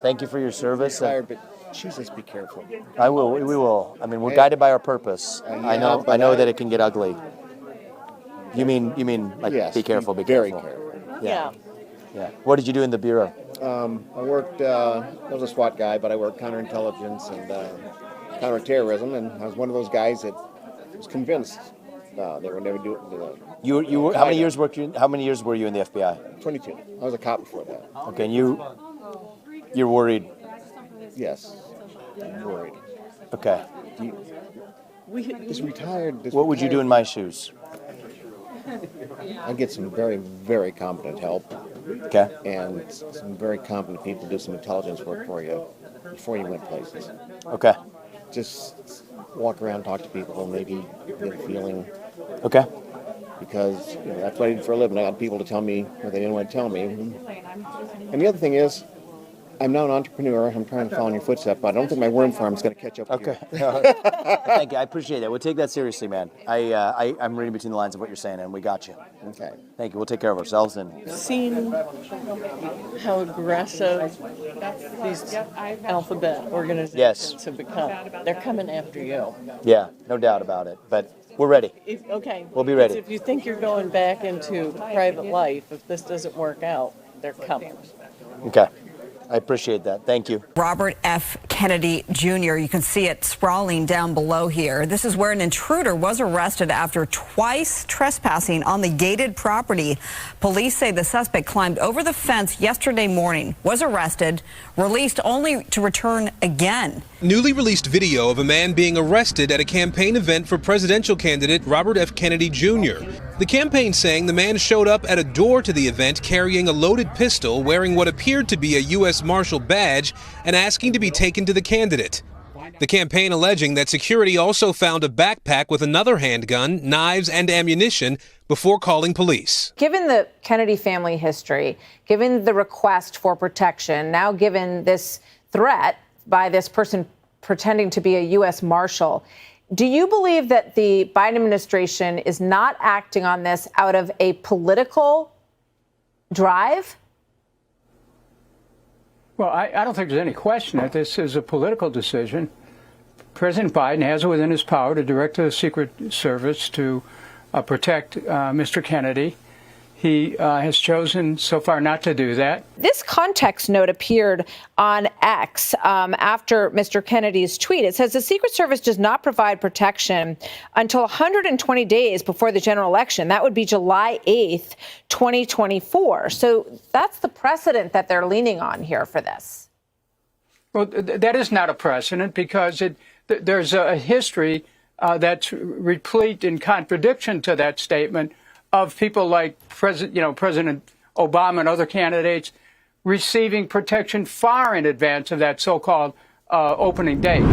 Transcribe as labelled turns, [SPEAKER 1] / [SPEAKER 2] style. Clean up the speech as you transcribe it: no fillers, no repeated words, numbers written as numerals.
[SPEAKER 1] Thank you for your service.
[SPEAKER 2] Tired, but Jesus, be careful.
[SPEAKER 1] I will. We will. I mean, we're guided by our purpose. I know that it can get ugly. You mean like
[SPEAKER 2] Yes,
[SPEAKER 1] be careful, be
[SPEAKER 2] very
[SPEAKER 1] careful.
[SPEAKER 2] careful.
[SPEAKER 1] Yeah. Yeah. What did you do in the bureau?
[SPEAKER 2] I worked. I was a SWAT guy, but I worked counterintelligence and counterterrorism, and I was one of those guys that was convinced they would never do it.
[SPEAKER 1] You were, how many years were you in the FBI?
[SPEAKER 2] 22. I was a cop before that.
[SPEAKER 1] Okay, and you're worried.
[SPEAKER 2] Yes, I'm worried.
[SPEAKER 1] Okay.
[SPEAKER 2] Just retired.
[SPEAKER 1] What would you do in my shoes?
[SPEAKER 2] I'd get some very, very competent help.
[SPEAKER 1] Okay.
[SPEAKER 2] And some very competent people do some intelligence work for you before you went places.
[SPEAKER 1] Okay.
[SPEAKER 2] Just walk around, talk to people, and maybe get a feeling.
[SPEAKER 1] Okay.
[SPEAKER 2] Because that's what I did for a living. I got people to tell me what they didn't want to tell me. And the other thing is, I'm now an entrepreneur. I'm trying to follow in your footsteps, but I don't think my worm farm is going to catch up with you.
[SPEAKER 1] Thank you. I appreciate that. We'll take that seriously, man. I'm reading between the lines of what you're saying, and we got you.
[SPEAKER 2] Okay.
[SPEAKER 1] Thank you. We'll take care of ourselves. And
[SPEAKER 3] seen how aggressive these alphabet organizations have become. They're coming after you.
[SPEAKER 1] Yeah, no doubt about it. But we're ready. We'll be ready.
[SPEAKER 3] If you think you're going back into private life, if this doesn't work out, they're coming.
[SPEAKER 1] Okay. I appreciate that. Thank you.
[SPEAKER 4] Robert F. Kennedy Jr. You can see it sprawling down below here. This is where an intruder was arrested after twice trespassing on the gated property. Police say the suspect climbed over the fence yesterday morning, was arrested, released only to return again.
[SPEAKER 5] Newly released video of a man being arrested at a campaign event for presidential candidate Robert F. Kennedy Jr. The campaign saying the man showed up at a door to the event carrying a loaded pistol, wearing what appeared to be a U.S. Marshal badge, and asking to be taken to the candidate. The campaign alleging that security also found a backpack with another handgun, knives, and ammunition before calling police.
[SPEAKER 6] Given the Kennedy family history, given the request for protection, now given this threat by this person pretending to be a U.S. Marshal, do you believe that the Biden administration is not acting on this out of a political drive?
[SPEAKER 7] Well, I don't think there's any question that this is a political decision. President Biden has it within his power to direct the Secret Service to protect Mr. Kennedy. He has chosen so far not to do that.
[SPEAKER 6] This context note appeared on X after Mr. Kennedy's tweet. It says the Secret Service does not provide protection until 120 days before the general election. That would be July 8th, 2024. So that's the precedent that they're leaning on here for this.
[SPEAKER 7] Well, that is not a precedent because there's a history that's replete in contradiction to that statement of people like President Obama and other candidates receiving protection far in advance of that so-called opening date.